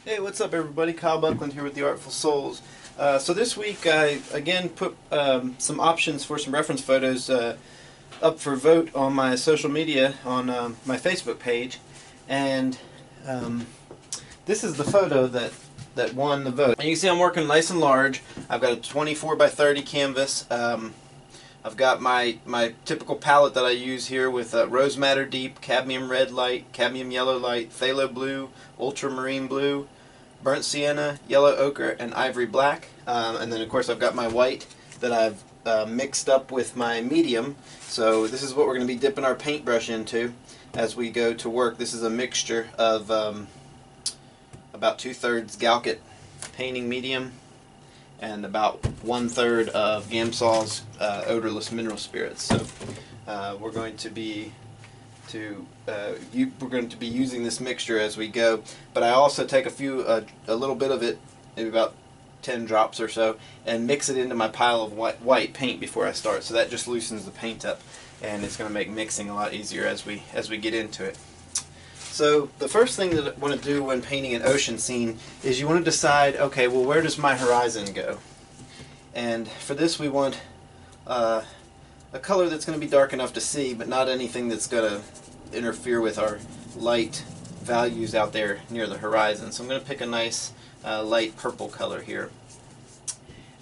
Hey, what's up, everybody? Kyle Buckland here with the Artful Souls. So this week I again put some options for some reference photos up for vote on my social media on my Facebook page, and this is the photo that won the vote. And you can see I'm working nice and large. I've got a 24 by 30 canvas. I've got my typical palette that I use here with rose madder deep, cadmium red light, cadmium yellow light, phthalo blue, ultramarine blue, burnt sienna, yellow ochre, and ivory black. And then of course I've got my white that I've mixed up with my medium. So this is what we're going to be dipping our paintbrush into as we go to work. This is a mixture of about 2/3 Galkit painting medium and about 1/3 of Gamsaw's odorless mineral spirits. So we're going to be using this mixture as we go. But I also take a little bit of it, maybe about 10 drops or so, and mix it into my pile of white paint before I start. So that just loosens the paint up, and it's going to make mixing a lot easier as we get into it. So the first thing that I want to do when painting an ocean scene is you want to decide, okay, well, where does my horizon go? And for this we want a color that's going to be dark enough to see, but not anything that's going to interfere with our light values out there near the horizon. So I'm going to pick a nice light purple color here.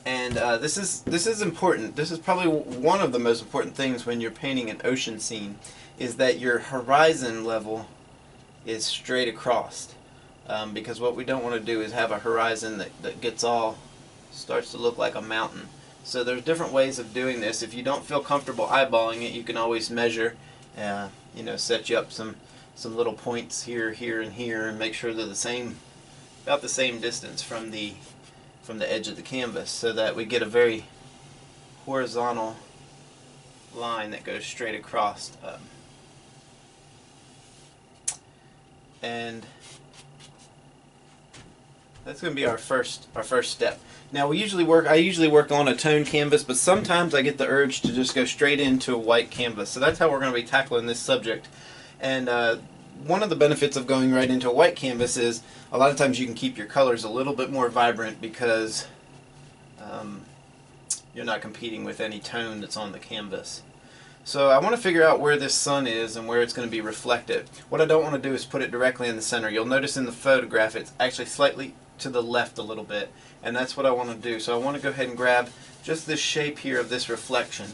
And this is important. This is probably one of the most important things when you're painting an ocean scene, is that your horizon level is straight across, because what we don't want to do is have a horizon that starts to look like a mountain. So there's different ways of doing this. If you don't feel comfortable eyeballing it, you can always measure, set you up some little points here, here, and here, and make sure they're about the same distance from the edge of the canvas, so that we get a very horizontal line that goes straight across. And that's going to be our first step. Now I usually work on a toned canvas, but sometimes I get the urge to just go straight into a white canvas. So that's how we're going to be tackling this subject. And one of the benefits of going right into a white canvas is a lot of times you can keep your colors a little bit more vibrant, because you're not competing with any tone that's on the canvas. So I want to figure out where this sun is and where it's going to be reflected. What I don't want to do is put it directly in the center. You'll notice in the photograph it's actually slightly to the left a little bit, and that's what I want to do. So I want to go ahead and grab just this shape here of this reflection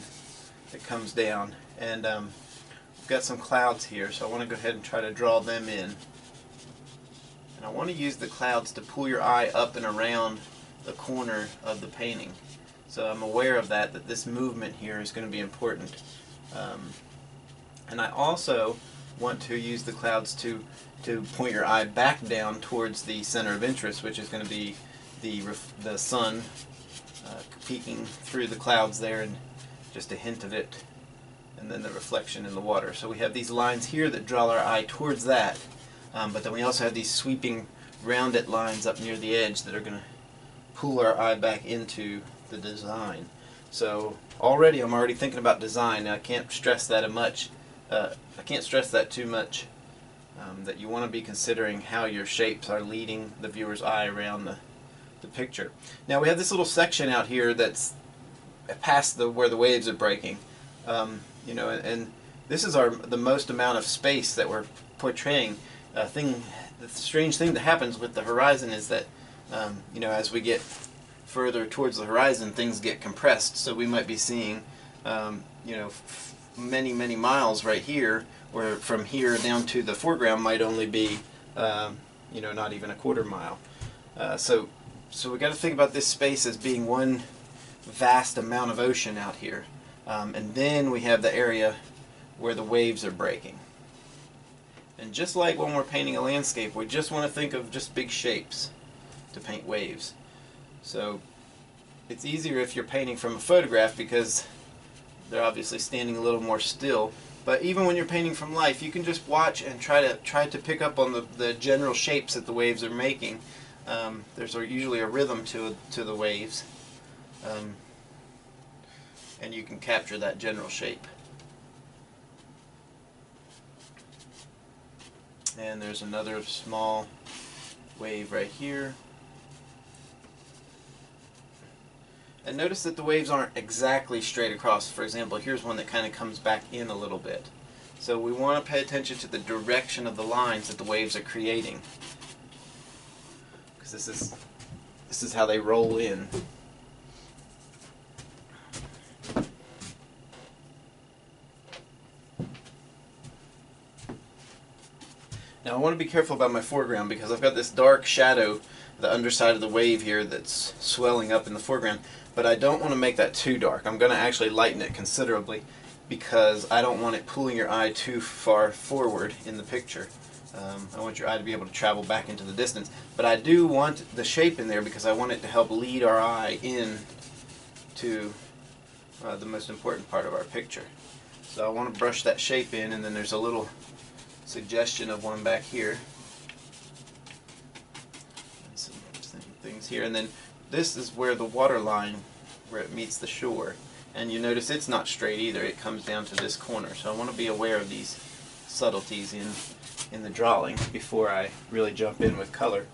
that comes down, and we've got some clouds here, so I want to go ahead and try to draw them in. And I want to use the clouds to pull your eye up and around the corner of the painting. So I'm aware of that this movement here is going to be important. And I also want to use the clouds to point your eye back down towards the center of interest, which is going to be the sun peeking through the clouds there, and just a hint of it, and then the reflection in the water. So we have these lines here that draw our eye towards that, but then we also have these sweeping rounded lines up near the edge that are going to pull our eye back into the design. So already I'm already thinking about design. Now, I can't stress that too much. That you want to be considering how your shapes are leading the viewer's eye around the picture. Now we have this little section out here that's past where the waves are breaking, and this is the most amount of space that we're portraying. The strange thing that happens with the horizon is that as we get further towards the horizon, things get compressed. So we might be seeing many miles right here, where from here down to the foreground might only be not even a quarter mile. So we got to think about this space as being one vast amount of ocean out here, and then we have the area where the waves are breaking. And just like when we're painting a landscape, we just want to think of just big shapes to paint waves. So it's easier if you're painting from a photograph, because they're obviously standing a little more still. But even when you're painting from life, you can just watch and try to pick up on the general shapes that the waves are making. There's usually a rhythm to the waves, and you can capture that general shape. And there's another small wave right here. And notice that the waves aren't exactly straight across. For example, here's one that kind of comes back in a little bit. So we want to pay attention to the direction of the lines that the waves are creating, because this is how they roll in. Now I want to be careful about my foreground because I've got this dark shadow, the underside of the wave here, that's swelling up in the foreground, but I don't want to make that too dark. I'm going to actually lighten it considerably because I don't want it pulling your eye too far forward in the picture. I want your eye to be able to travel back into the distance, but I do want the shape in there because I want it to help lead our eye in to the most important part of our picture. So I want to brush that shape in, and then there's a little suggestion of one back here. And some things here, and then this is where the water line, where it meets the shore. And you notice it's not straight either, it comes down to this corner. So I want to be aware of these subtleties in the drawing before I really jump in with color.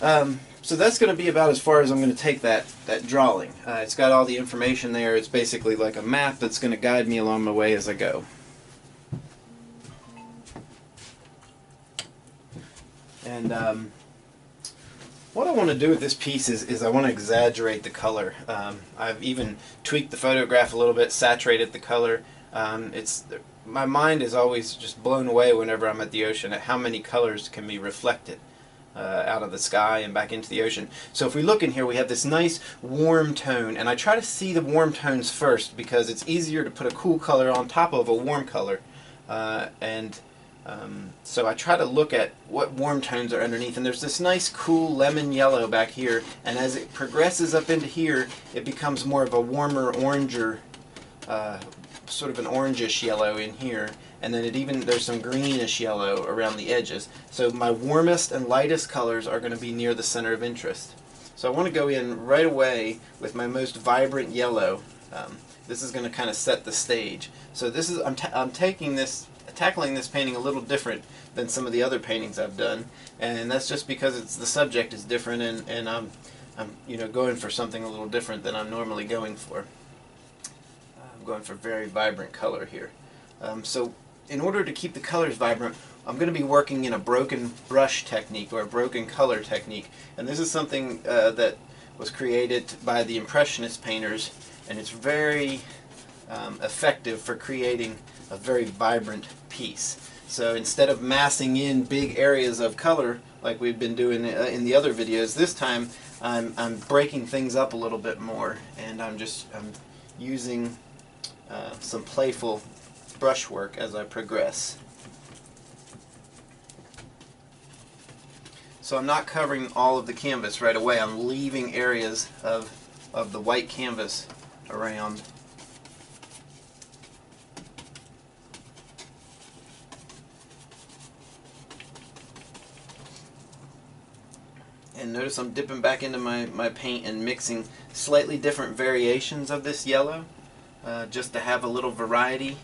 So that's going to be about as far as I'm going to take that drawing. It's got all the information there. It's basically like a map that's going to guide me along my way as I go. And what I want to do with this piece is I want to exaggerate the color. I've even tweaked the photograph a little bit, saturated the color. My mind is always just blown away whenever I'm at the ocean at how many colors can be reflected out of the sky and back into the ocean. So if we look in here, we have this nice warm tone, and I try to see the warm tones first because it's easier to put a cool color on top of a warm color. So I try to look at what warm tones are underneath, and there's this nice cool lemon yellow back here, and as it progresses up into here it becomes more of a warmer oranger, sort of an orangish yellow in here, and then there's some greenish yellow around the edges. So my warmest and lightest colors are going to be near the center of interest. So I want to go in right away with my most vibrant yellow. This is going to kind of set the stage. So this is I'm tackling this painting a little different than some of the other paintings I've done, and that's just because the subject is different, and I'm going for something a little different than I'm normally going for. I'm going for very vibrant color here. So in order to keep the colors vibrant, I'm going to be working in a broken brush technique, or a broken color technique, and this is something that was created by the Impressionist painters, and it's very effective for creating a very vibrant piece. So instead of massing in big areas of color like we've been doing in the other videos, this time I'm breaking things up a little bit more, and I'm using some playful brushwork as I progress. So I'm not covering all of the canvas right away. I'm leaving areas of the white canvas around. And notice I'm dipping back into my paint and mixing slightly different variations of this yellow, just to have a little variety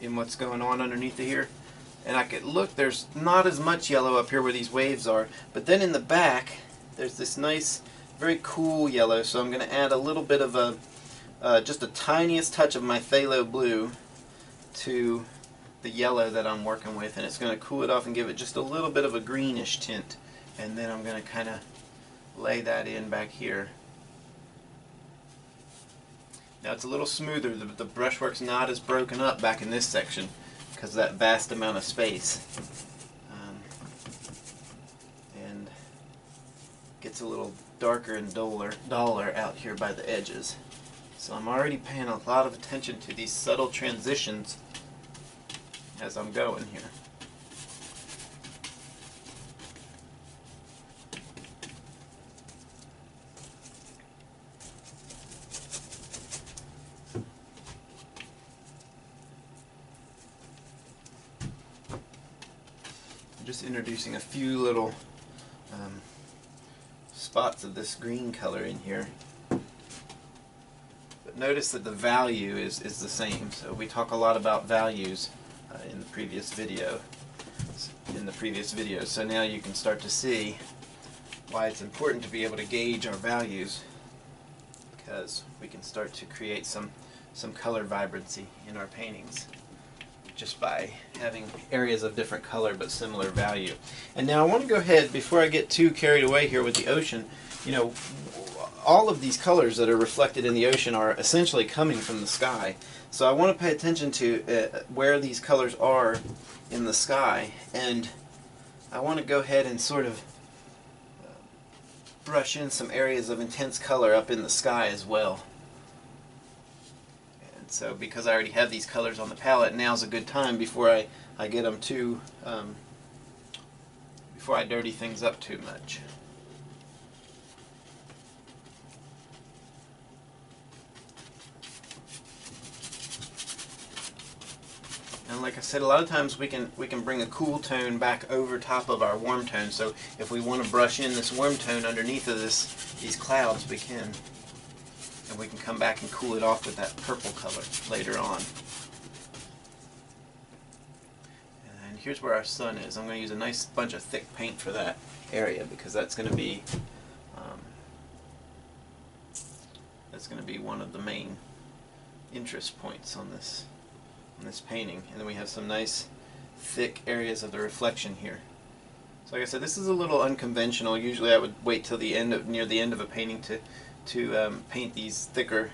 in what's going on underneath here. And I could look, there's not as much yellow up here where these waves are, but then in the back there's this nice, very cool yellow, so I'm going to add a little bit of just the tiniest touch of my phthalo blue to the yellow that I'm working with, and it's going to cool it off and give it just a little bit of a greenish tint. And then I'm going to kind of lay that in back here. Now it's a little smoother, the brushwork's not as broken up back in this section because of that vast amount of space. And gets a little darker and duller out here by the edges. So I'm already paying a lot of attention to these subtle transitions as I'm going here. Just introducing a few little spots of this green color in here. But notice that the value is the same. So we talk a lot about values in the previous video. paintings in the previous videos. So now you can start to see why it's important to be able to gauge our values, because we can start to create some color vibrancy in our paintings just by having areas of different color but similar value. And now I want to go ahead, before I get too carried away here with the ocean, you know, all of these colors that are reflected in the ocean are essentially coming from the sky. So I want to pay attention to where these colors are in the sky, and I want to go ahead and sort of brush in some areas of intense color up in the sky as well. And so because I already have these colors on the palette, now's a good time before I get them too, before I dirty things up too much. And like I said, a lot of times we can bring a cool tone back over top of our warm tone. So if we want to brush in this warm tone underneath of these clouds, we can. And we can come back and cool it off with that purple color later on. And here's where our sun is. I'm going to use a nice bunch of thick paint for that area, because that's going to be one of the main interest points on this painting. And then we have some nice thick areas of the reflection here. So like I said, this is a little unconventional. Usually I would wait till near the end of a painting to paint these thicker,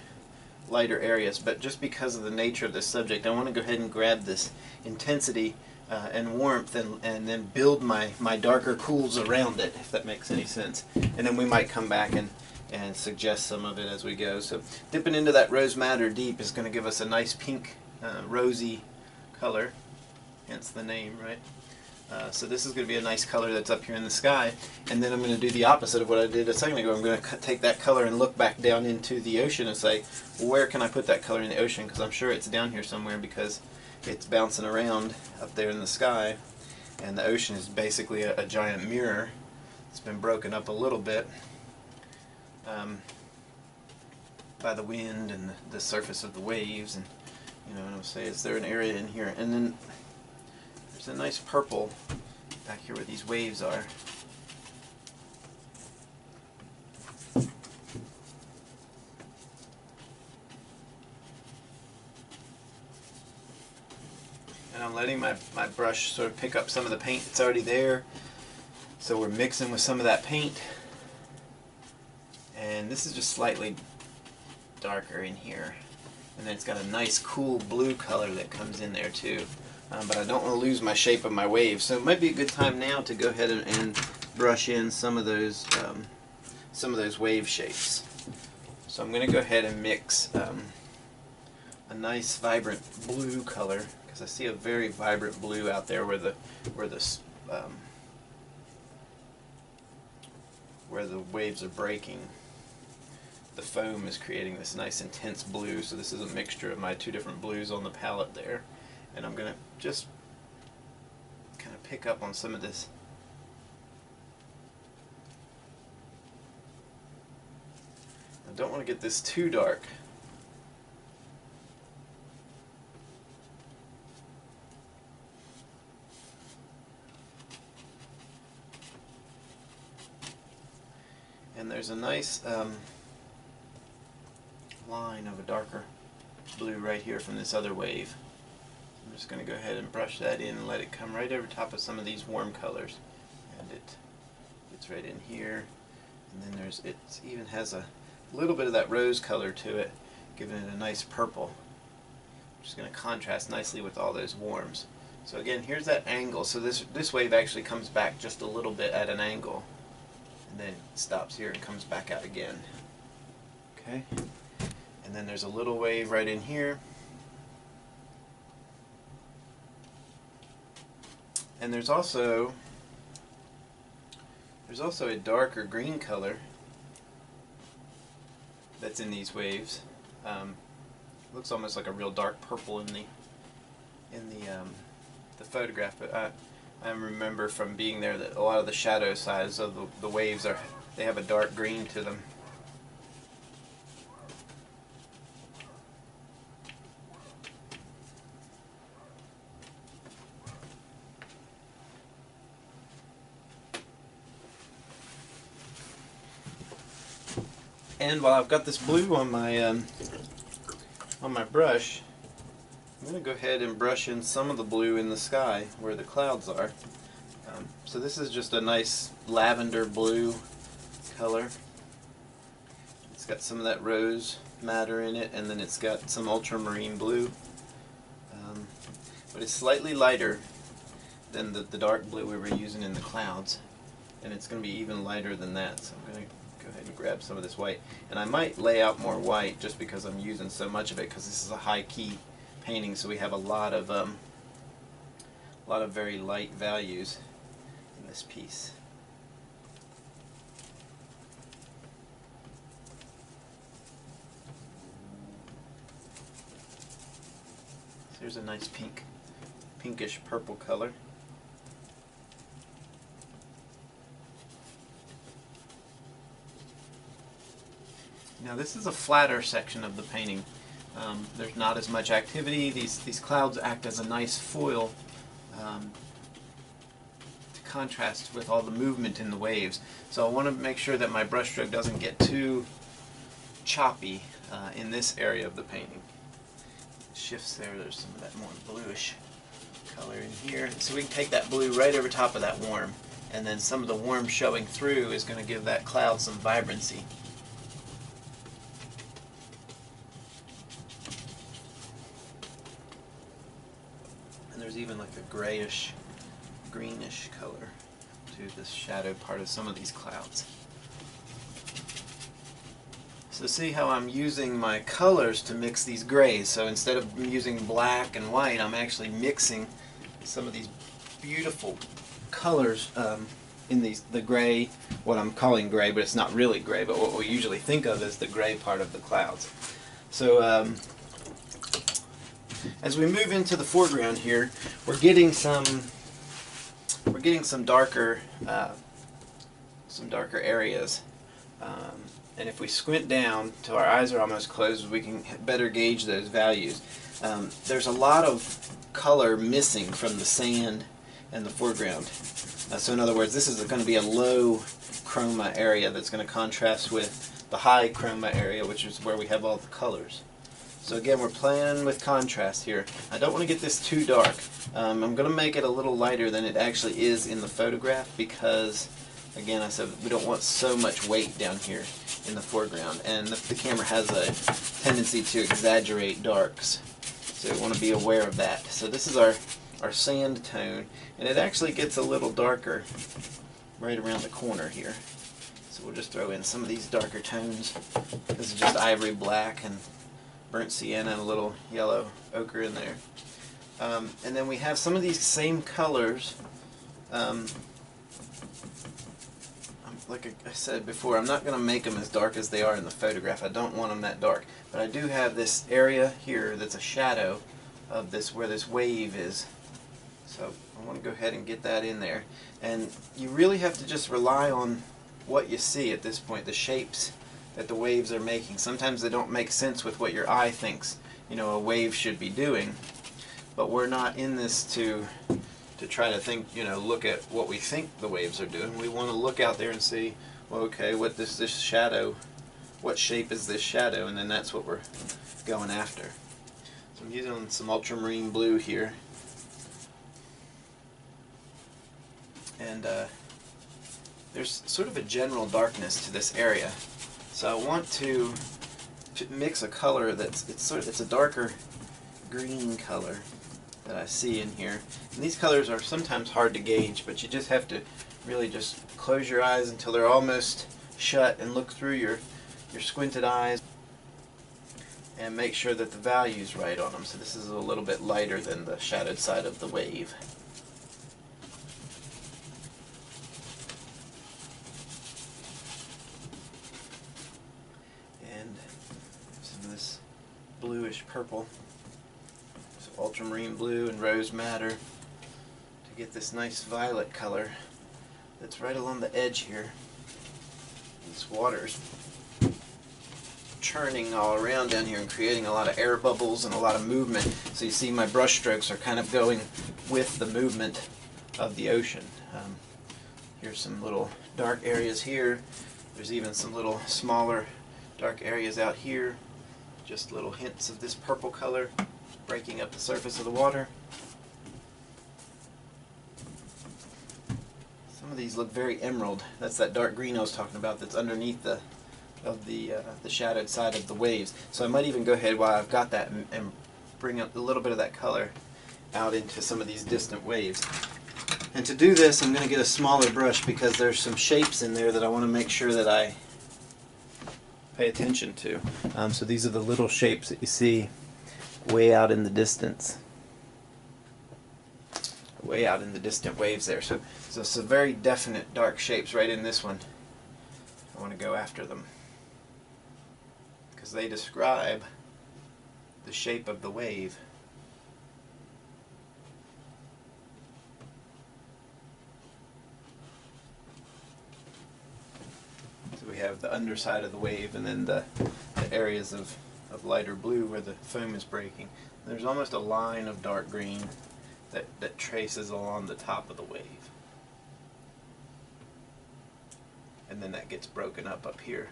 lighter areas, but just because of the nature of this subject, I want to go ahead and grab this intensity and warmth and then build my darker cools around it, if that makes any sense. And then we might come back and suggest some of it as we go. So dipping into that Rose Madder Deep is going to give us a nice pink, rosy color, hence the name, right? So this is going to be a nice color that's up here in the sky, and then I'm going to do the opposite of what I did a second ago. I'm going to take that color and look back down into the ocean and say, where can I put that color in the ocean? Because I'm sure it's down here somewhere, because it's bouncing around up there in the sky, and the ocean is basically a giant mirror. It's been broken up a little bit by the wind and the surface of the waves, and you know what I'm saying, is there an area in here? And then there's a nice purple back here where these waves are. And I'm letting my brush sort of pick up some of the paint that's already there. So we're mixing with some of that paint. And this is just slightly darker in here. And then it's got a nice cool blue color that comes in there too. But I don't want to lose my shape of my wave. So it might be a good time now to go ahead and brush in some of those wave shapes. So I'm going to go ahead and mix a nice vibrant blue color, because I see a very vibrant blue out there where the waves are breaking. The foam is creating this nice intense blue, so this is a mixture of my two different blues on the palette there. And I'm going to just kind of pick up on some of this. I don't want to get this too dark. And there's a nice line of a darker blue right here from this other wave. I'm just going to go ahead and brush that in and let it come right over top of some of these warm colors. And it's right in here. And then it even has a little bit of that rose color to it, giving it a nice purple. Which is going to contrast nicely with all those warms. So again, here's that angle. So this wave actually comes back just a little bit at an angle. And then stops here and comes back out again. Okay? And then there's a little wave right in here. And there's also a darker green color that's in these waves. Looks almost like a real dark purple in the photograph, but I remember from being there that a lot of the shadow sides of the waves they have a dark green to them. And while I've got this blue on my brush, I'm going to go ahead and brush in some of the blue in the sky where the clouds are. So this is just a nice lavender blue color. It's got some of that rose madder in it, and then it's got some ultramarine blue. But it's slightly lighter than the dark blue we were using in the clouds. And it's going to be even lighter than that. So I'm going to go ahead and grab some of this white. And I might lay out more white just because I'm using so much of it, because this is a high key painting, so we have a lot of very light values in this piece. So here's a nice pinkish purple color. Now this is a flatter section of the painting. There's not as much activity. These clouds act as a nice foil to contrast with all the movement in the waves. So I want to make sure that my brushstroke doesn't get too choppy in this area of the painting. It shifts there. There's some of that more bluish color in here. So we can take that blue right over top of that warm, and then some of the warm showing through is going to give that cloud some vibrancy. And there's even like a grayish, greenish color to this shadow part of some of these clouds. So see how I'm using my colors to mix these grays. So instead of using black and white, I'm actually mixing some of these beautiful colors in the gray, what I'm calling gray, but it's not really gray, but what we usually think of as the gray part of the clouds. So as we move into the foreground here, we're getting some darker areas. And if we squint down till our eyes are almost closed, we can better gauge those values. There's a lot of color missing from the sand and the foreground. So in other words, this is going to be a low chroma area that's going to contrast with the high chroma area, which is where we have all the colors. So again, we're playing with contrast here. I don't want to get this too dark. I'm going to make it a little lighter than it actually is in the photograph because, again, I said we don't want so much weight down here in the foreground, and the camera has a tendency to exaggerate darks, so we want to be aware of that. So this is our sand tone, and it actually gets a little darker right around the corner here. So we'll just throw in some of these darker tones. This is just ivory black and burnt sienna and a little yellow ochre in there. And then we have some of these same colors. Like I said before, I'm not going to make them as dark as they are in the photograph. I don't want them that dark. But I do have this area here that's a shadow of this, where this wave is. So I want to go ahead and get that in there. And you really have to just rely on what you see at this point, the shapes that the waves are making. Sometimes they don't make sense with what your eye thinks, you know, a wave should be doing. But we're not in this to try to think, you know, look at what we think the waves are doing. We want to look out there and see, well, okay, what this shadow, what shape is this shadow, and then that's what we're going after. So I'm using some ultramarine blue here, and there's sort of a general darkness to this area. So I want to mix a color it's a darker green color that I see in here. And these colors are sometimes hard to gauge, but you just have to really just close your eyes until they're almost shut and look through your squinted eyes and make sure that the value's right on them. So this is a little bit lighter than the shadowed side of the wave. And some of this bluish purple. Ultramarine blue and rose madder to get this nice violet color that's right along the edge here. This water's churning all around down here and creating a lot of air bubbles and a lot of movement. So you see my brush strokes are kind of going with the movement of the ocean. Here's some little dark areas here. There's even some little smaller dark areas out here, just little hints of this purple color breaking up the surface of the water. Some of these look very emerald. That's that dark green I was talking about that's underneath the shadowed side of the waves. So I might even go ahead while I've got that and bring up a little bit of that color out into some of these distant waves. And to do this, I'm going to get a smaller brush because there's some shapes in there that I want to make sure that I pay attention to. So these are the little shapes that you see way out in the distance. Way out in the distant waves there. So some very definite dark shapes right in this one. I want to go after them because they describe the shape of the wave. So we have the underside of the wave and then the areas of lighter blue where the foam is breaking. There's almost a line of dark green that traces along the top of the wave. And then that gets broken up here.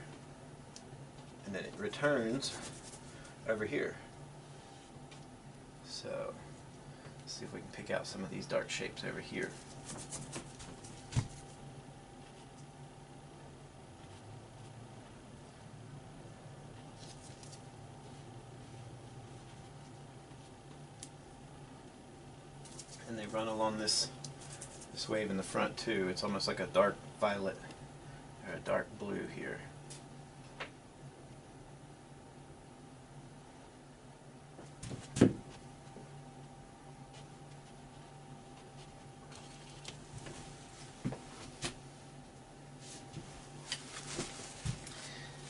And then it returns over here. So, let's see if we can pick out some of these dark shapes over here. And they run along this wave in the front too. It's almost like a dark violet or a dark blue here.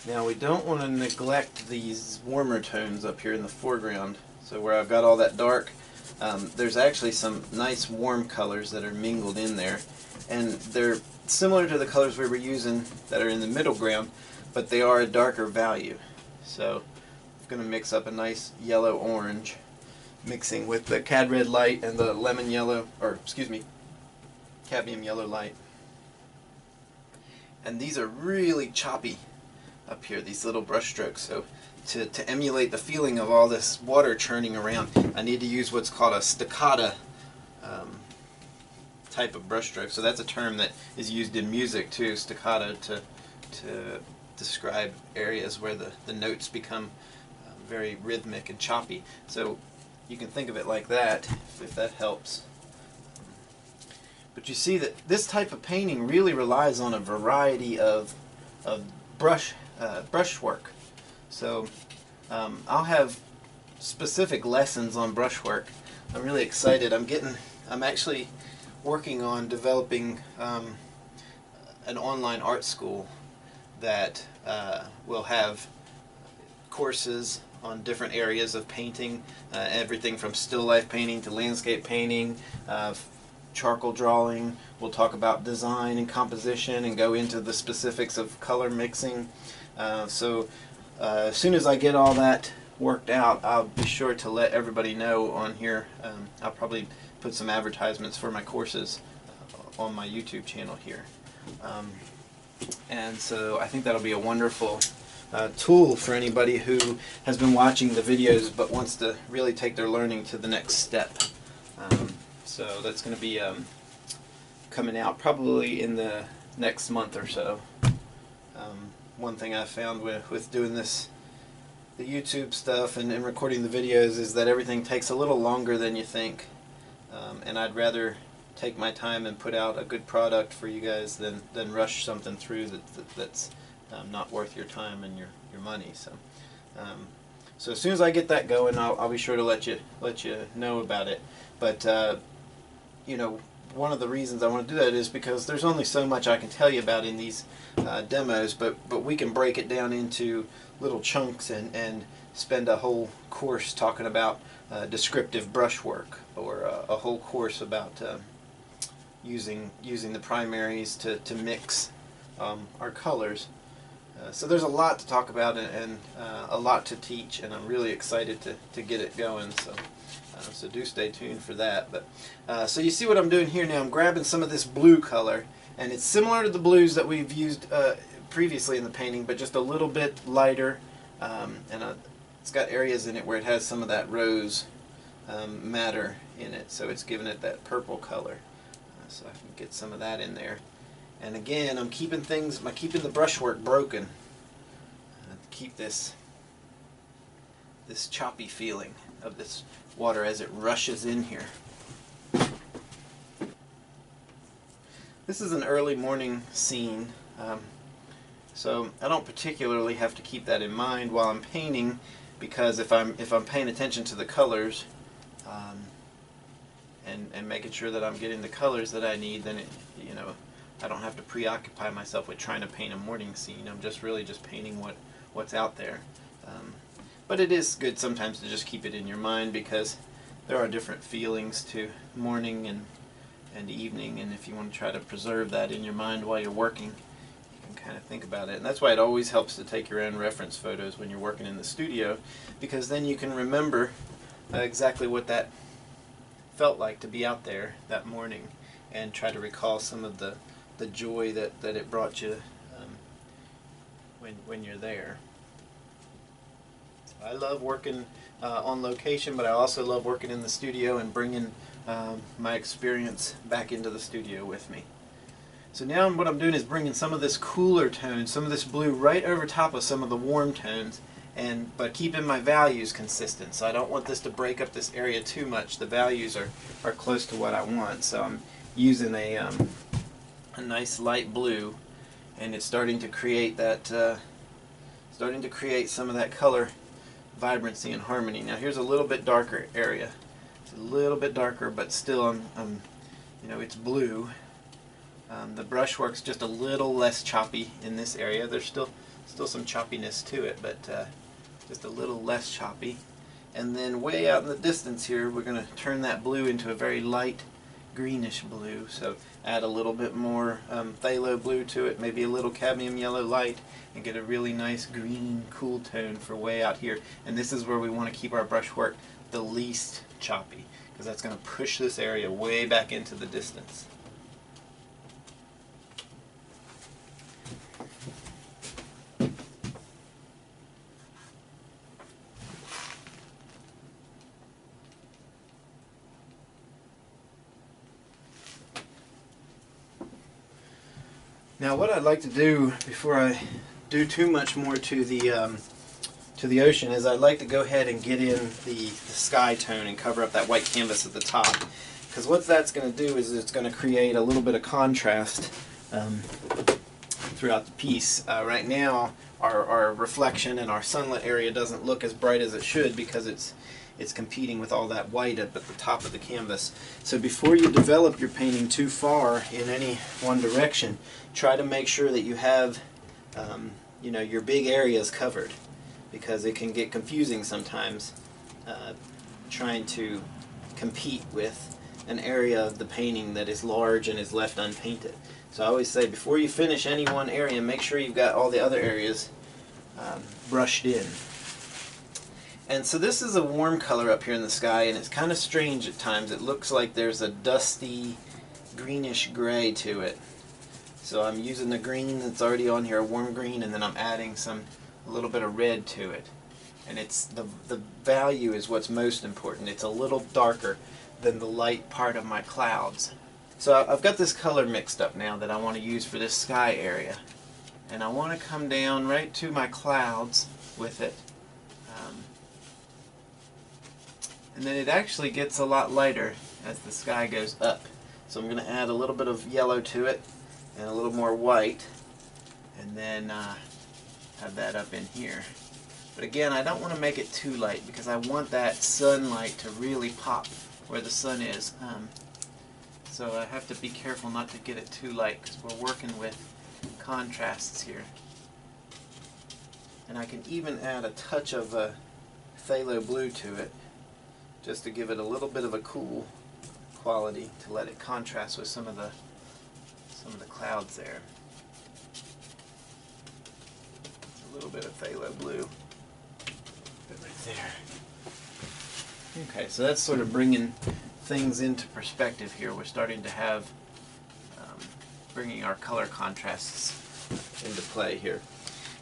Now we don't want to neglect these warmer tones up here in the foreground. So where I've got all that dark, there's actually some nice warm colors that are mingled in there, and they're similar to the colors we were using that are in the middle ground, but they are a darker value. So I'm going to mix up a nice yellow orange, mixing with the cad red light and the lemon yellow, or excuse me, cadmium yellow light. And these are really choppy up here, these little brush strokes. So to emulate the feeling of all this water churning around, I need to use what's called a staccato type of brush stroke. So that's a term that is used in music too, staccato, to describe areas where the notes become very rhythmic and choppy. So you can think of it like that, if that helps. But you see that this type of painting really relies on a variety of brushwork. So I'll have specific lessons on brushwork. I'm really excited. I'm actually working on developing an online art school that will have courses on different areas of painting, everything from still life painting to landscape painting, charcoal drawing. We'll talk about design and composition and go into the specifics of color mixing. So as soon as I get all that worked out, I'll be sure to let everybody know on here. I'll probably put some advertisements for my courses on my YouTube channel here. And so I think that'll be a wonderful tool for anybody who has been watching the videos but wants to really take their learning to the next step. So that's going to be coming out probably in the next month or so. One thing I found with doing the YouTube stuff and recording the videos is that everything takes a little longer than you think. And I'd rather take my time and put out a good product for you guys than rush something through that's not worth your time and your money. So as soon as I get that going, I'll be sure to let you know about it. But you know, one of the reasons I want to do that is because there's only so much I can tell you about in these demos, but we can break it down into little chunks and spend a whole course talking about descriptive brushwork, or a whole course about using the primaries to mix our colors. So there's a lot to talk about and a lot to teach, and I'm really excited to get it going. So do stay tuned for that. But so you see what I'm doing here now. I'm grabbing some of this blue color, and it's similar to the blues that we've used previously in the painting, but just a little bit lighter, it's got areas in it where it has some of that rose matter in it, so it's giving it that purple color. So I can get some of that in there. And again, I'm keeping the brushwork broken to keep this choppy feeling of this water as it rushes in here. This is an early morning scene, so I don't particularly have to keep that in mind while I'm painting, because if I'm paying attention to the colors and making sure that I'm getting the colors that I need, then I don't have to preoccupy myself with trying to paint a morning scene. I'm really just painting what's out there. But it is good sometimes to just keep it in your mind, because there are different feelings to morning and evening, and if you want to try to preserve that in your mind while you're working, you can kind of think about it. And that's why it always helps to take your own reference photos when you're working in the studio, because then you can remember exactly what that felt like to be out there that morning, and try to recall some of the joy that it brought you when you're there. So I love working on location, but I also love working in the studio and bringing my experience back into the studio with me. So now what I'm doing is bringing some of this cooler tone, some of this blue, right over top of some of the warm tones, but keeping my values consistent. So I don't want this to break up this area too much. The values are close to what I want. So I'm using a nice light blue, and it's starting to create that, some of that color vibrancy and harmony. Now here's a little bit darker area. It's a little bit darker, but still, it's blue. The brushwork's just a little less choppy in this area. There's still some choppiness to it, but just a little less choppy. And then way out in the distance here, we're going to turn that blue into a very light greenish blue. So add a little bit more phthalo blue to it, maybe a little cadmium yellow light, and get a really nice green cool tone for way out here. And this is where we want to keep our brushwork the least choppy, because that's going to push this area way back into the distance. Now what I'd like to do before I do too much more to the ocean is I'd like to go ahead and get in the sky tone and cover up that white canvas at the top. Because what that's going to do is it's going to create a little bit of contrast throughout the piece. Right now our reflection and our sunlit area doesn't look as bright as it should, because it's competing with all that white up at the top of the canvas. So before you develop your painting too far in any one direction, try to make sure that you have your big areas covered, because it can get confusing sometimes trying to compete with an area of the painting that is large and is left unpainted. So I always say, before you finish any one area, make sure you've got all the other areas brushed in. And so this is a warm color up here in the sky, and it's kind of strange at times. It looks like there's a dusty greenish gray to it. So I'm using the green that's already on here, a warm green, and then I'm adding a little bit of red to it. And it's the value is what's most important. It's a little darker than the light part of my clouds. So I've got this color mixed up now that I want to use for this sky area. And I want to come down right to my clouds with it. And then it actually gets a lot lighter as the sky goes up. So I'm going to add a little bit of yellow to it and a little more white, and then have that up in here. But again, I don't want to make it too light, because I want that sunlight to really pop where the sun is. So I have to be careful not to get it too light, because we're working with contrasts here. And I can even add a touch of phthalo blue to it, just to give it a little bit of a cool quality, to let it contrast with some of the clouds there. It's a little bit of phthalo blue. Put it right there. Okay, so that's sort of bringing things into perspective here. We're starting to have bringing our color contrasts into play here.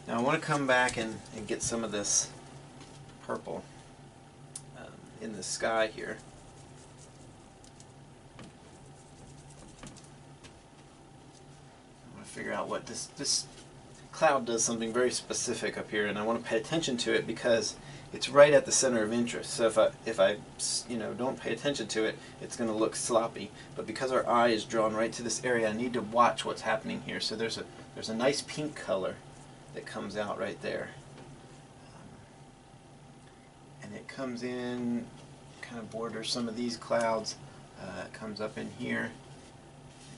Now I want to come back and get some of this purple in the sky here. I want to figure out what this cloud does something very specific up here, and I want to pay attention to it because it's right at the center of interest. So if I don't pay attention to it, it's going to look sloppy. But because our eye is drawn right to this area, I need to watch what's happening here. So there's a nice pink color that comes out right there, and it comes in, kind of borders some of these clouds. It comes up in here.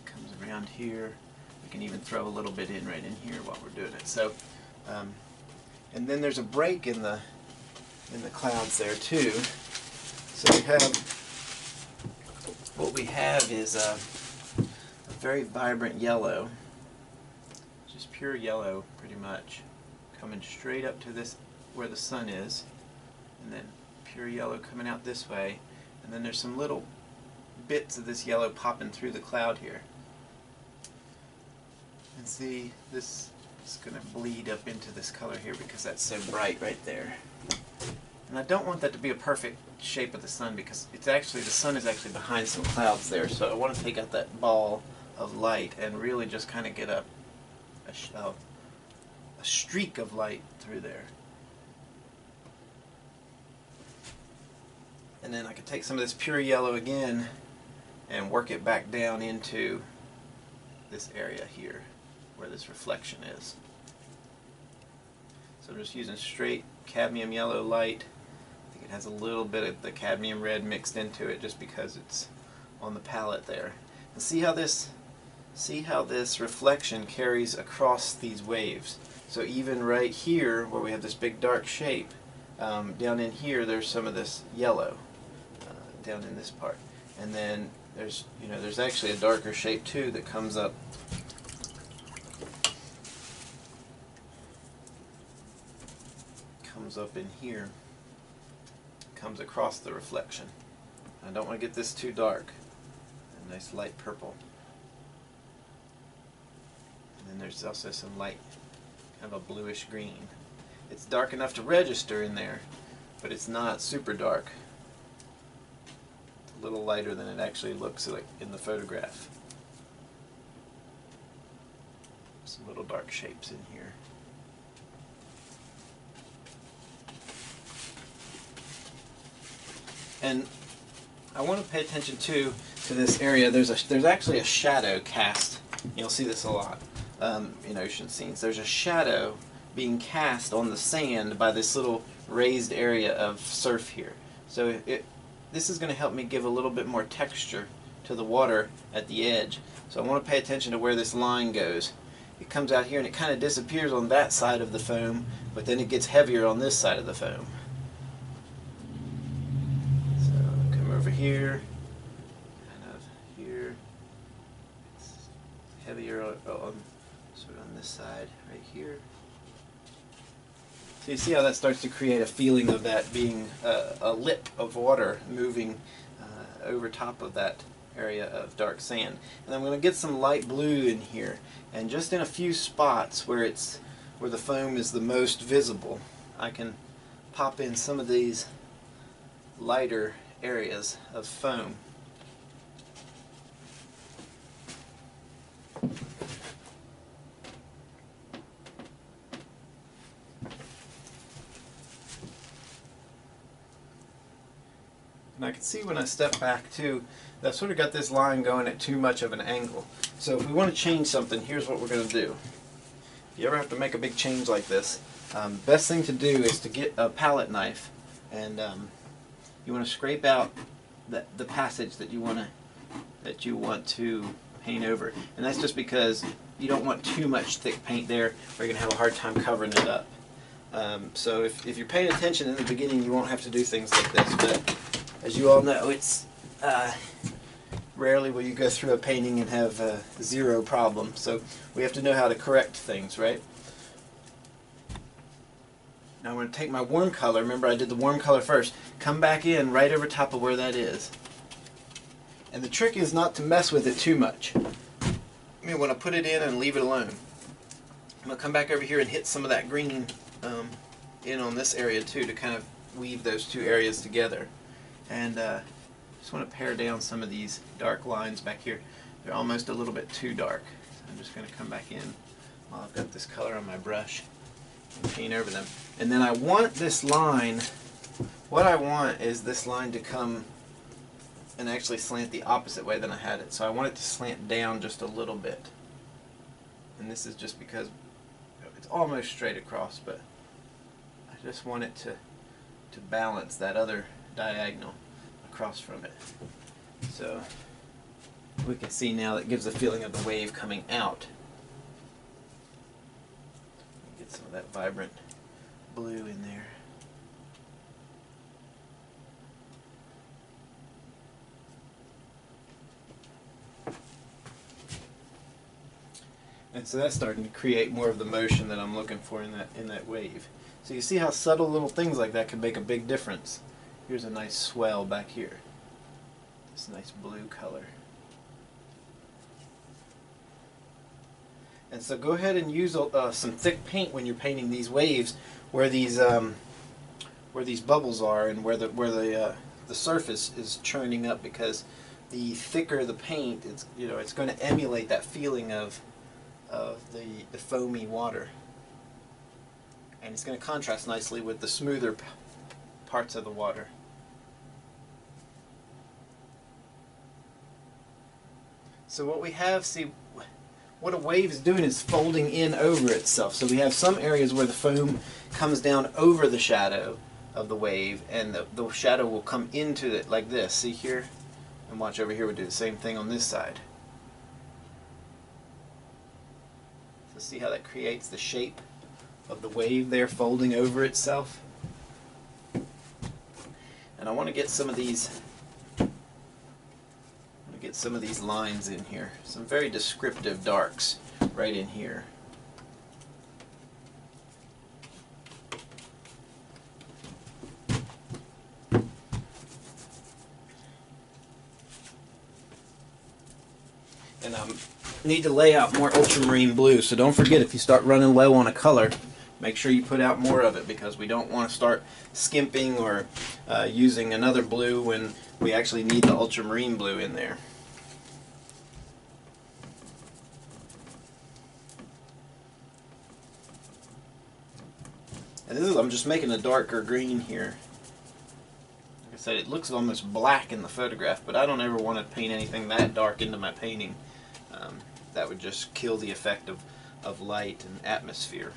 It comes around here. We can even throw a little bit in right in here while we're doing it. So, and then there's a break in the clouds there too. So what we have is a very vibrant yellow, just pure yellow pretty much, coming straight up to this where the sun is, and then pure yellow coming out this way, and then there's some little bits of this yellow popping through the cloud here. And see, this is going to bleed up into this color here because that's so bright right there. And I don't want that to be a perfect shape of the sun because the sun is actually behind some clouds there. So I want to take out that ball of light and really just kind of get a streak of light through there. And then I could take some of this pure yellow again and work it back down into this area here where this reflection is. So I'm just using straight cadmium yellow light. I think it has a little bit of the cadmium red mixed into it just because it's on the palette there. And see how this reflection carries across these waves. So even right here where we have this big dark shape, down in here there's some of this yellow down in this part. And then there's actually a darker shape too that comes up in here, comes across the reflection. I don't want to get this too dark. A nice light purple. And then there's also some light, kind of a bluish green. It's dark enough to register in there, but it's not super dark. It's a little lighter than it actually looks like in the photograph. Some little dark shapes in here. And I want to pay attention to this area. There's actually a shadow cast. You'll see this a lot in ocean scenes. There's a shadow being cast on the sand by this little raised area of surf here. So this is going to help me give a little bit more texture to the water at the edge. So I want to pay attention to where this line goes. It comes out here and it kind of disappears on that side of the foam, but then it gets heavier on this side of the foam. Over here, kind of here, it's heavier sort of on this side right here. So you see how that starts to create a feeling of that being a lip of water moving over top of that area of dark sand. And I'm going to get some light blue in here, and just in a few spots where the foam is the most visible, I can pop in some of these lighter areas of foam. And I can see when I step back too, that I've sort of got this line going at too much of an angle. So if we want to change something, here's what we're going to do. If you ever have to make a big change like this, best thing to do is to get a palette knife, and you want to scrape out the passage that you want to paint over, and that's just because you don't want too much thick paint there, or you're going to have a hard time covering it up. So if you're paying attention in the beginning, you won't have to do things like this. But as you all know, it's rarely will you go through a painting and have zero problem. So we have to know how to correct things, right? Now I'm going to take my warm color. Remember, I did the warm color first. Come back in right over top of where that is. And the trick is not to mess with it too much. You want to put it in and leave it alone. I'm going to come back over here and hit some of that green in on this area too, to kind of weave those two areas together. And just want to pare down some of these dark lines back here. They're almost a little bit too dark. So I'm just going to come back in while I've got this color on my brush and paint over them. And then I want this line, what I want is this line to come and actually slant the opposite way than I had it. So I want it to slant down just a little bit. And this is just because it's almost straight across, but I just want it to balance that other diagonal across from it. So we can see now that gives the feeling of the wave coming out. Get some of that vibrant blue in there. And so that's starting to create more of the motion that I'm looking for in that wave. So you see how subtle little things like that can make a big difference. Here's a nice swell back here. This nice blue color. And so go ahead and use some thick paint when you're painting these waves, where these bubbles are and where the surface is churning up, because the thicker the paint, it's going to emulate that feeling of the foamy water, and it's going to contrast nicely with the smoother parts of the water. So what we have, see, what a wave is doing is folding in over itself. So we have some areas where the foam comes down over the shadow of the wave, and the shadow will come into it like this. See here? And watch over here, we'll do the same thing on this side. So see how that creates the shape of the wave there folding over itself? And I want to get some of these lines in here. Some very descriptive darks right in here. And need to lay out more ultramarine blue, so don't forget, if you start running low on a color, make sure you put out more of it, because we don't want to start skimping or using another blue when we actually need the ultramarine blue in there. And this is, I'm just making a darker green here. Like I said, it looks almost black in the photograph, but I don't ever want to paint anything that dark into my painting. That would just kill the effect of light and atmosphere.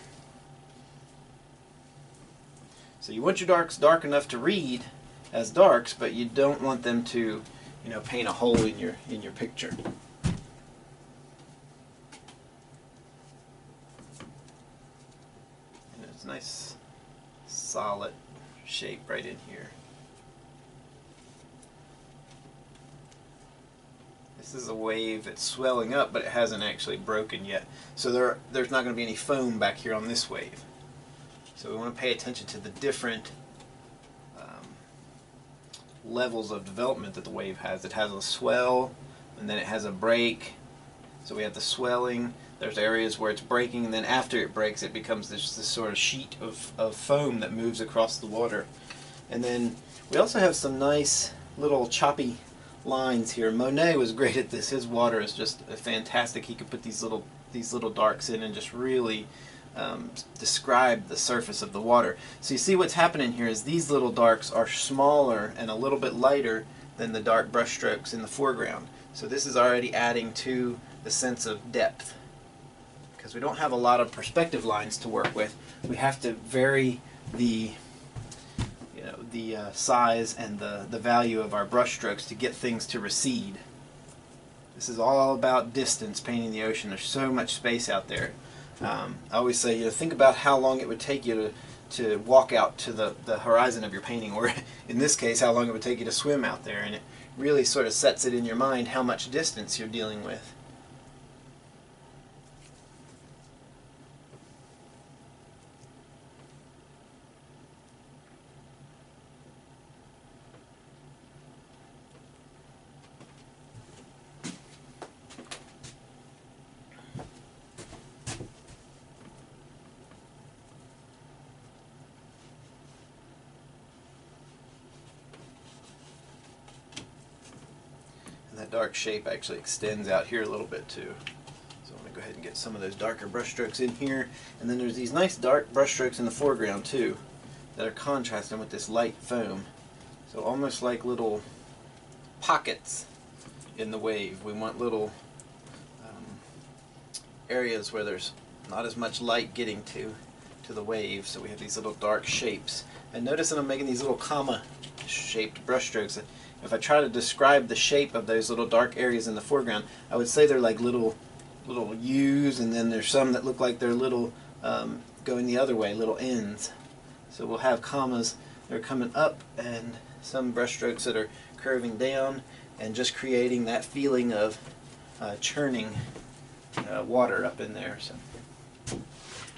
So you want your darks dark enough to read as darks, but you don't want them to, paint a hole in your picture. And it's a nice solid shape right in here. This is a wave that's swelling up, but it hasn't actually broken yet. So there's not going to be any foam back here on this wave. So we want to pay attention to the different levels of development that the wave has. It has a swell, and then it has a break. So we have the swelling, there's areas where it's breaking, and then after it breaks it becomes this sort of sheet of foam that moves across the water. And then we also have some nice little choppy lines here. Monet was great at this. His water is just fantastic. He could put these little darks in and just really describe the surface of the water. So you see what's happening here is these little darks are smaller and a little bit lighter than the dark brush strokes in the foreground. So this is already adding to the sense of depth. Because we don't have a lot of perspective lines to work with, we have to vary the size and the value of our brush strokes to get things to recede. This is all about distance, painting the ocean. There's so much space out there. I always say, think about how long it would take you to walk out to the horizon of your painting, or in this case, how long it would take you to swim out there, and it really sort of sets it in your mind how much distance you're dealing with. And that dark shape actually extends out here a little bit too. So I'm going to go ahead and get some of those darker brush strokes in here. And then there's these nice dark brush strokes in the foreground too that are contrasting with this light foam. So almost like little pockets in the wave. We want little areas where there's not as much light getting to the wave, so we have these little dark shapes. And notice that I'm making these little comma shaped brush strokes. If I try to describe the shape of those little dark areas in the foreground, I would say they're like little U's, and then there's some that look like they're little going the other way, little N's. So we'll have commas that are coming up and some brush strokes that are curving down, and just creating that feeling of churning water up in there. So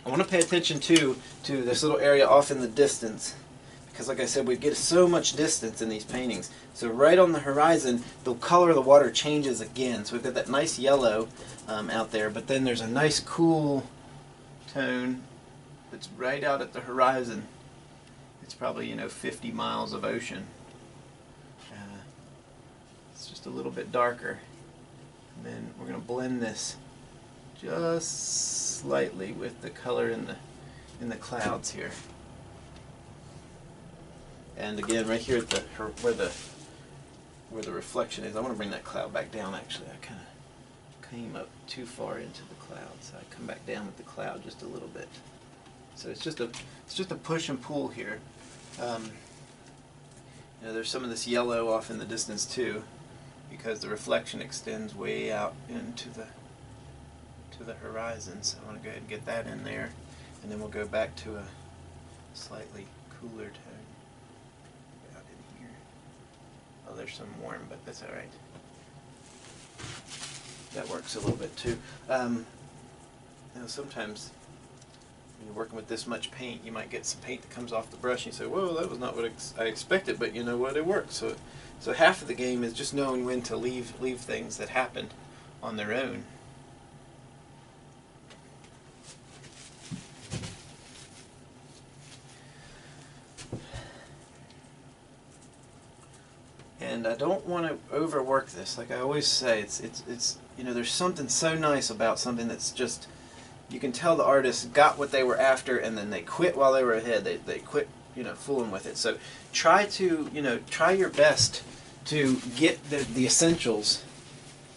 I want to pay attention to this little area off in the distance, because like I said, we get so much distance in these paintings. So right on the horizon, the color of the water changes again. So we've got that nice yellow out there, but then there's a nice cool tone that's right out at the horizon. It's probably 50 miles of ocean. It's just a little bit darker. And then we're going to blend this just slightly with the color in the clouds here. And again, right here at where the reflection is, I want to bring that cloud back down. Actually, I kind of came up too far into the cloud, so I come back down with the cloud just a little bit. So it's just a push and pull here. There's some of this yellow off in the distance too, because the reflection extends way out into the horizon. So I want to go ahead and get that in there, and then we'll go back to a slightly cooler tone out in here. Oh, there's some warm, but that's all right. That works a little bit too. Sometimes when you're working with this much paint, you might get some paint that comes off the brush, and you say, "Whoa, that was not what I expected," but you know what, it works. So half of the game is just knowing when to leave things that happened on their own. And I don't want to overwork this. Like I always say, it's there's something so nice about something that's just, you can tell the artist got what they were after, and then they quit while they were ahead. They quit fooling with it. So try your best to get the essentials,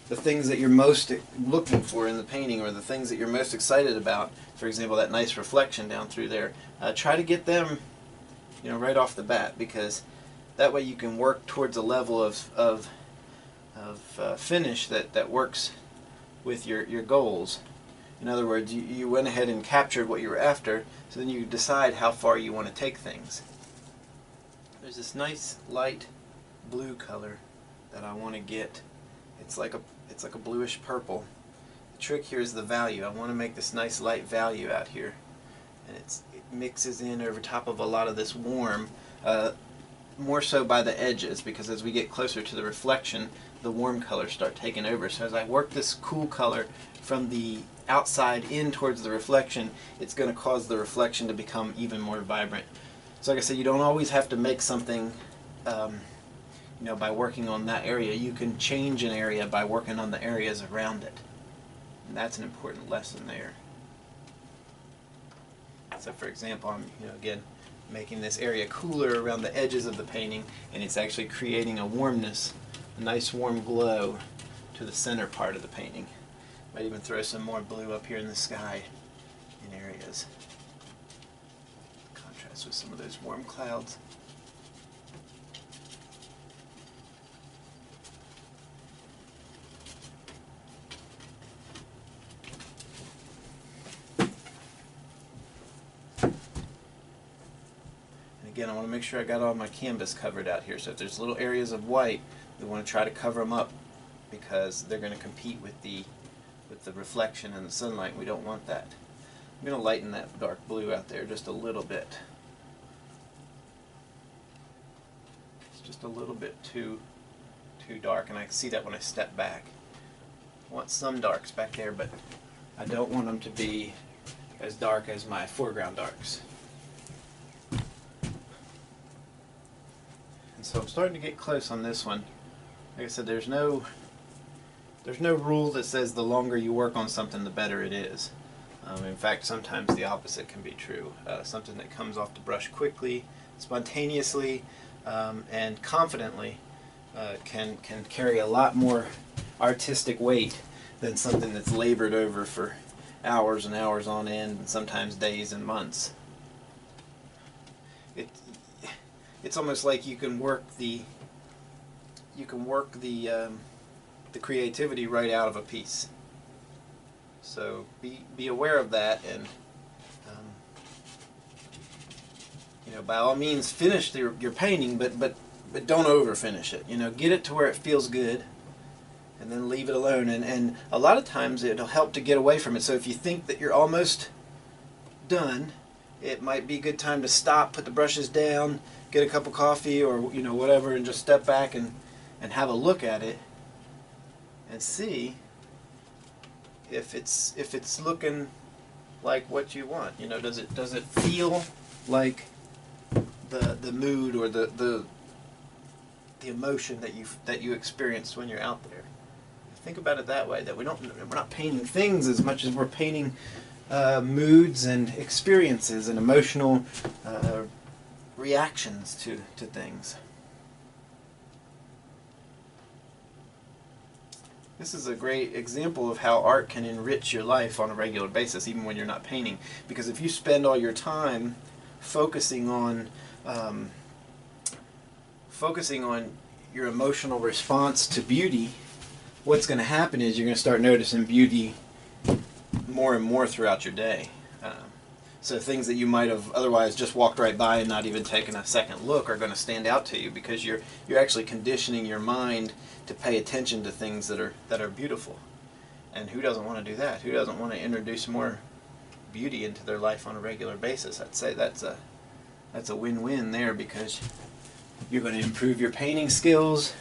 the things that you're most looking for in the painting, or the things that you're most excited about. For example, that nice reflection down through there. Try to get them right off the bat, because that way you can work towards a level of finish that works with your goals. In other words, you went ahead and captured what you were after, so then you decide how far you want to take things. There's this nice light blue color that I want to get. It's like a bluish purple. The trick here is the value. I want to make this nice light value out here, and it mixes in over top of a lot of this warm. More so by the edges, because as we get closer to the reflection, the warm colors start taking over. So as I work this cool color from the outside in towards the reflection, it's going to cause the reflection to become even more vibrant. So like I said, you don't always have to make something by working on that area. You can change an area by working on the areas around it. And that's an important lesson there. So for example, I'm again making this area cooler around the edges of the painting, and it's actually creating a warmness, a nice warm glow to the center part of the painting. Might even throw some more blue up here in the sky in areas. Contrast with some of those warm clouds. Again, I want to make sure I got all my canvas covered out here. So if there's little areas of white, we want to try to cover them up, because they're going to compete with the reflection and the sunlight. We don't want that. I'm going to lighten that dark blue out there just a little bit. It's just a little bit too dark, and I can see that when I step back. I want some darks back there, but I don't want them to be as dark as my foreground darks. So I'm starting to get close on this one. Like I said, there's no there's no rule that says the longer you work on something, the better it is. In fact, sometimes the opposite can be true. Something that comes off the brush quickly, spontaneously, and confidently can carry a lot more artistic weight than something that's labored over for hours and hours on end, and sometimes days and months. It's almost like you can work the the creativity right out of a piece. So be aware of that, and you know, by all means finish your painting, but don't over finish it. You know, get it to where it feels good, and then leave it alone. And a lot of times it'll help to get away from it. So if you think that you're almost done, it might be a good time to stop, put the brushes down, get a cup of coffee or you know whatever, and just step back and have a look at it and see if it's looking like what you want. You know, does it feel like the mood or the emotion that you experience when you're out there? Think about it that way, that we're not painting things as much as we're painting moods and experiences and emotional reactions to things. This is a great example of how art can enrich your life on a regular basis, even when you're not painting. Because if you spend all your time focusing on your emotional response to beauty, what's going to happen is you're going to start noticing beauty more and more throughout your day. So things that you might have otherwise just walked right by and not even taken a second look are going to stand out to you, because you're actually conditioning your mind to pay attention to things that are beautiful. And who doesn't want to do that? Who doesn't want to introduce more beauty into their life on a regular basis? I'd say that's a win-win there, because you're going to improve your painting skills.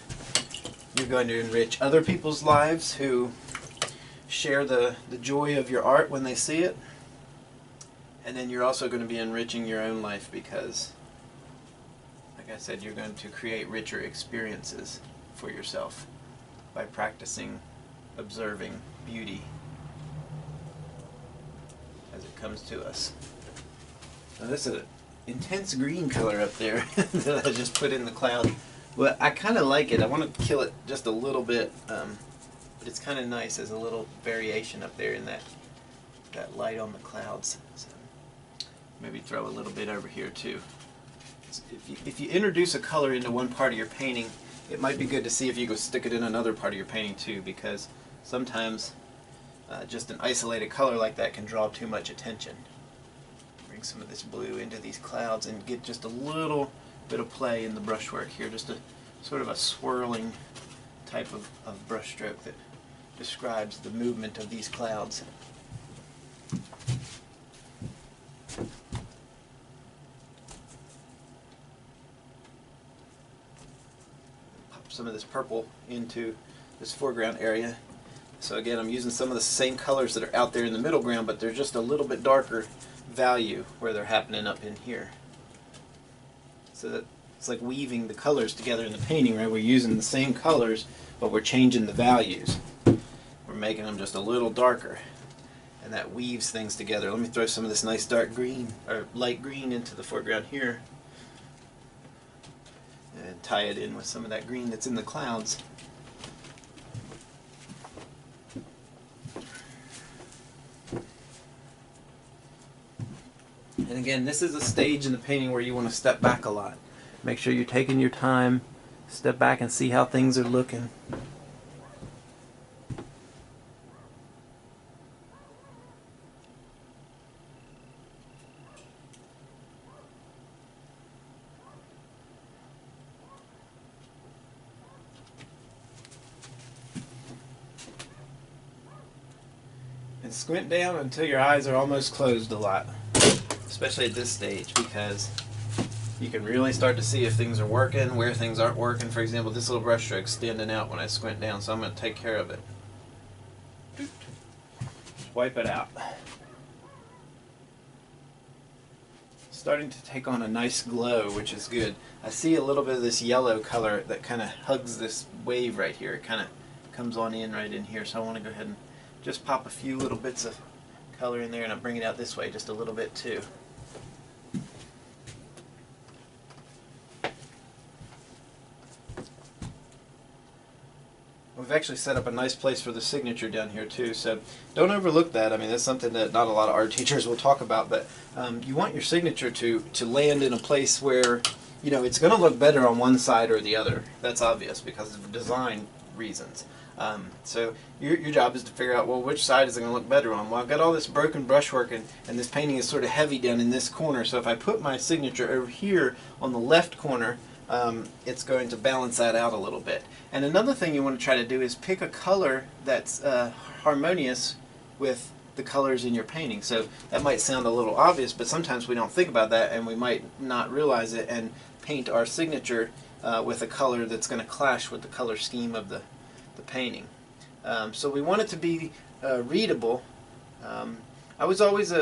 You're going to enrich other people's lives who share the joy of your art when they see it. And then you're also going to be enriching your own life, because, like I said, you're going to create richer experiences for yourself by practicing observing beauty as it comes to us. Now this is an intense green color up there that I just put in the cloud. Well, I kind of like it. I want to kill it just a little bit, but it's kind of nice as a little variation up there in that light on the clouds. So maybe throw a little bit over here too. If you introduce a color into one part of your painting, it might be good to see if you go stick it in another part of your painting too, because sometimes just an isolated color like that can draw too much attention. Bring some of this blue into these clouds and get just a little bit of play in the brushwork here, just a sort of a swirling type of brush stroke that describes the movement of these clouds. Some of this purple into this foreground area. So again, I'm using some of the same colors that are out there in the middle ground, but they're just a little bit darker value where they're happening up in here. So that it's like weaving the colors together in the painting, right? We're using the same colors, but we're changing the values. We're making them just a little darker, and that weaves things together. Let me throw some of this nice dark green, or light green, into the foreground here, and tie it in with some of that green that's in the clouds. And again, this is a stage in the painting where you want to step back a lot. Make sure you're taking your time, step back and see how things are looking. And squint down until your eyes are almost closed a lot, especially at this stage, because you can really start to see if things are working, where things aren't working. For example, this little brush stroke's standing out when I squint down, so I'm going to take care of it. Just wipe it out. Starting to take on a nice glow, which is good. I see a little bit of this yellow color that kind of hugs this wave right here. It kind of comes on in right in here. So I want to go ahead and just pop a few little bits of color in there, and I'll bring it out this way just a little bit too. We've actually set up a nice place for the signature down here too, so don't overlook that. I mean, that's something that not a lot of art teachers will talk about, but you want your signature to land in a place where, you know, it's going to look better on one side or the other. That's obvious because of design reasons. So your job is to figure out, well, which side is it going to look better on? Well, I've got all this broken brushwork, and this painting is sort of heavy down in this corner, so if I put my signature over here on the left corner, it's going to balance that out a little bit. And another thing you want to try to do is pick a color that's harmonious with the colors in your painting. So that might sound a little obvious, but sometimes we don't think about that, and we might not realize it and paint our signature with a color that's going to clash with the color scheme of the painting. So we want it to be readable. I was always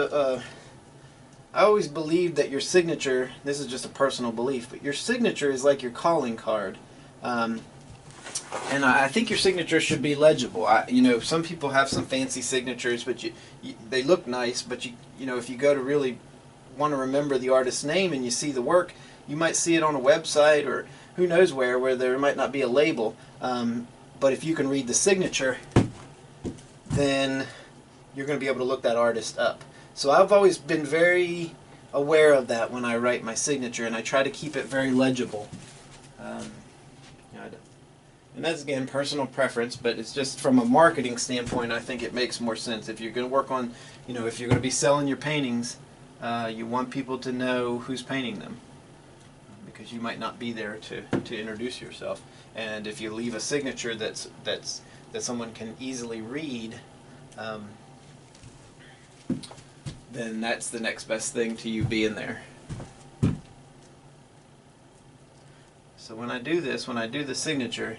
I always believed that your signature, this is just a personal belief, but your signature is like your calling card. And I think your signature should be legible. You know, some people have some fancy signatures, but they look nice, but you know, if you go to really want to remember the artist's name and you see the work, you might see it on a website or who knows where there might not be a label. But if you can read the signature, then you're going to be able to look that artist up. So I've always been very aware of that when I write my signature, and I try to keep it very legible. And that's, again, personal preference, but it's just from a marketing standpoint, I think it makes more sense. If you're going to work on, you know, if you're going to be selling your paintings, you want people to know who's painting them, because you might not be there to introduce yourself. And if you leave a signature that someone can easily read, then that's the next best thing to you being there. So when I do this, when I do the signature,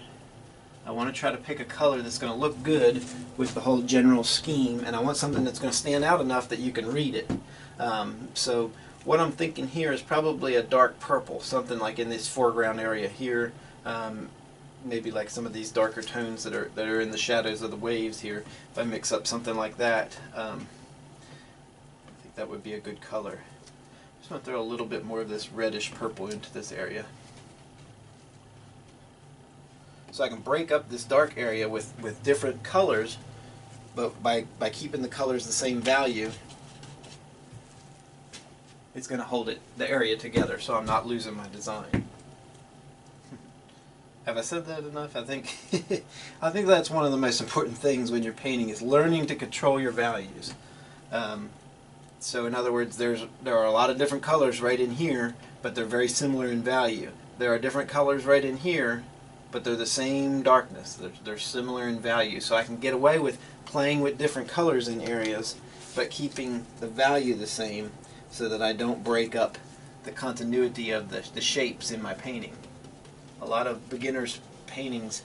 I want to try to pick a color that's going to look good with the whole general scheme, and I want something that's going to stand out enough that you can read it. So what I'm thinking here is probably a dark purple, something like in this foreground area here. Maybe like some of these darker tones that are in the shadows of the waves here. If I mix up something like that, I think that would be a good color. Just want to throw a little bit more of this reddish purple into this area, so I can break up this dark area with different colors, but by keeping the colors the same value, it's going to hold the area together, so I'm not losing my design. Have I said that enough? I think I think that's one of the most important things when you're painting, is learning to control your values. So in other words, there are a lot of different colors right in here, but they're very similar in value. There are different colors right in here, but they're the same darkness. They're similar in value. So I can get away with playing with different colors in areas, but keeping the value the same, so that I don't break up the continuity of the shapes in my painting. A lot of beginners' paintings,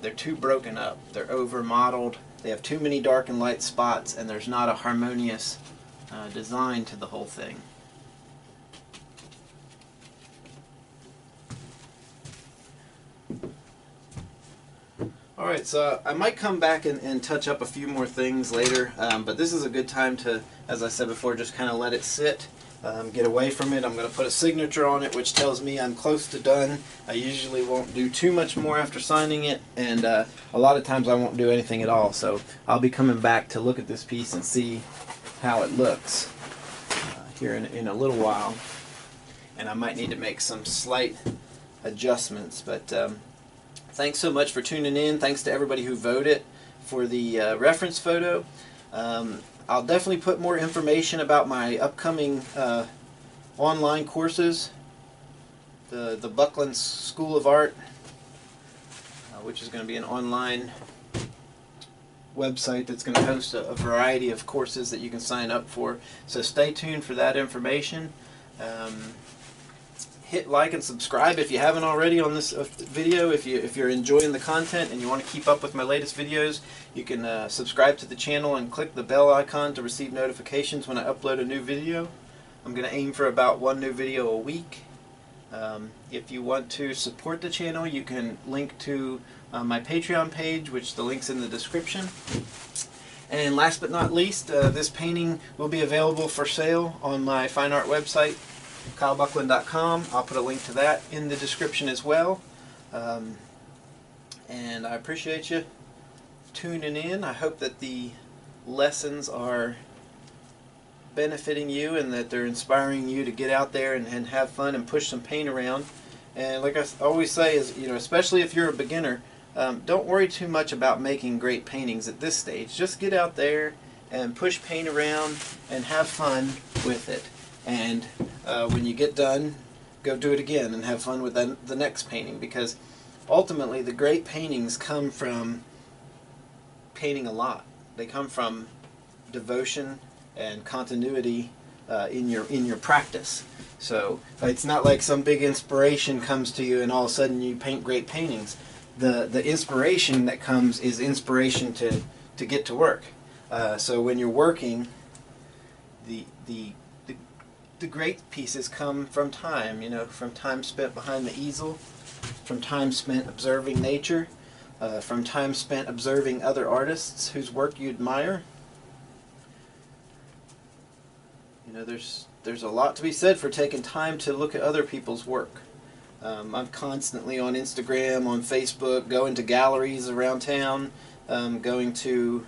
they're too broken up. They're over-modeled. They have too many dark and light spots, and there's not a harmonious design to the whole thing. Alright, so I might come back and touch up a few more things later, but this is a good time to, as I said before, just kind of let it sit, get away from it. I'm going to put a signature on it, which tells me I'm close to done. I usually won't do too much more after signing it, and a lot of times I won't do anything at all. So I'll be coming back to look at this piece and see how it looks here in a little while. And I might need to make some slight adjustments, but thanks so much for tuning in. Thanks to everybody who voted for the reference photo. I'll definitely put more information about my upcoming online courses. The BUCKLAND School of Art, which is going to be an online website that's going to host a variety of courses that you can sign up for. So stay tuned for that information. Hit like and subscribe if you haven't already on this video. If you're enjoying the content and you want to keep up with my latest videos, you can subscribe to the channel and click the bell icon to receive notifications when I upload a new video. I'm going to aim for about one new video a week. If you want to support the channel, you can link to my Patreon page, which the link's in the description. And last but not least, this painting will be available for sale on my fine art website, KyleBuckland.com. I'll put a link to that in the description as well. And I appreciate you tuning in. I hope that the lessons are benefiting you and that they're inspiring you to get out there and have fun and push some paint around. And like I always say, is, you know, especially if you're a beginner, don't worry too much about making great paintings at this stage. Just get out there and push paint around and have fun with it. And when you get done, go do it again and have fun with the next painting, because ultimately the great paintings come from painting a lot. They come from devotion and continuity in your practice. So it's not like some big inspiration comes to you and all of a sudden you paint great paintings. The inspiration that comes is inspiration to get to work. So when you're working, the great pieces come from time, you know, from time spent behind the easel, from time spent observing nature, from time spent observing other artists whose work you admire. You know, there's a lot to be said for taking time to look at other people's work. I'm constantly on Instagram, on Facebook, going to galleries around town, going to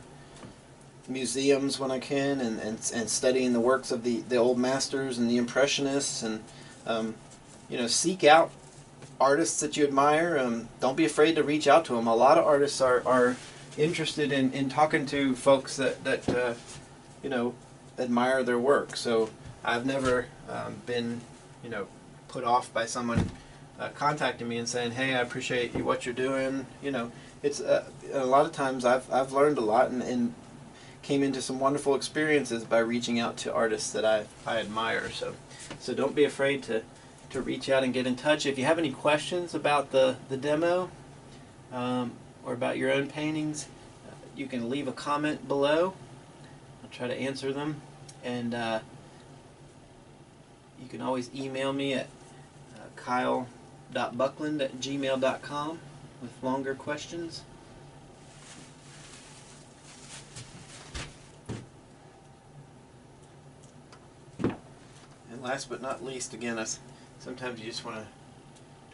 museums when I can, and studying the works of the old masters and the impressionists, and you know, seek out artists that you admire. Don't be afraid to reach out to them. A lot of artists are interested in talking to folks that you know, admire their work. So I've never been, you know, put off by someone contacting me and saying, hey, I appreciate what you're doing. You know, it's a lot of times I've learned a lot and came into some wonderful experiences by reaching out to artists that I admire. So don't be afraid to reach out and get in touch. If you have any questions about the demo or about your own paintings, you can leave a comment below. I'll try to answer them. And you can always email me at kyle.buckland@gmail.com with longer questions. And last but not least, again, sometimes you just want to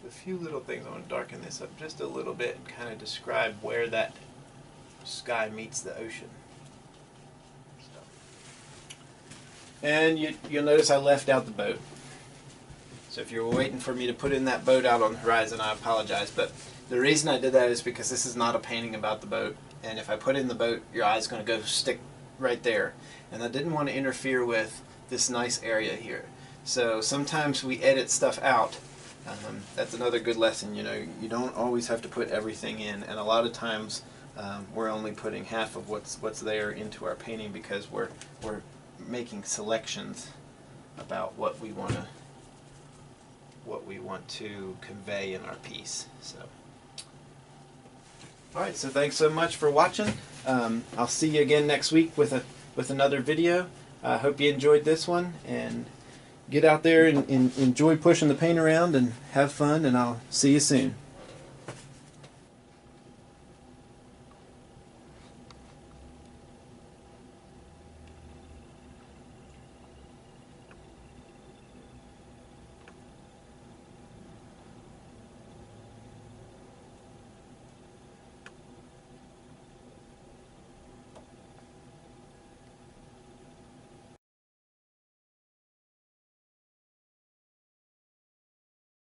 do a few little things. I want to darken this up just a little bit and kind of describe where that sky meets the ocean. And you'll notice I left out the boat. So if you were waiting for me to put in that boat out on the horizon, I apologize. But the reason I did that is because this is not a painting about the boat. And if I put in the boat, your eye's going to go stick right there. And I didn't want to interfere with this nice area here. So sometimes we edit stuff out. That's another good lesson. You know, you don't always have to put everything in. And a lot of times we're only putting half of what's there into our painting because we're making selections about what we want to convey in our piece. So, all right. So thanks so much for watching. I'll see you again next week with another video. I hope you enjoyed this one, and get out there and enjoy pushing the paint around and have fun. And I'll see you soon.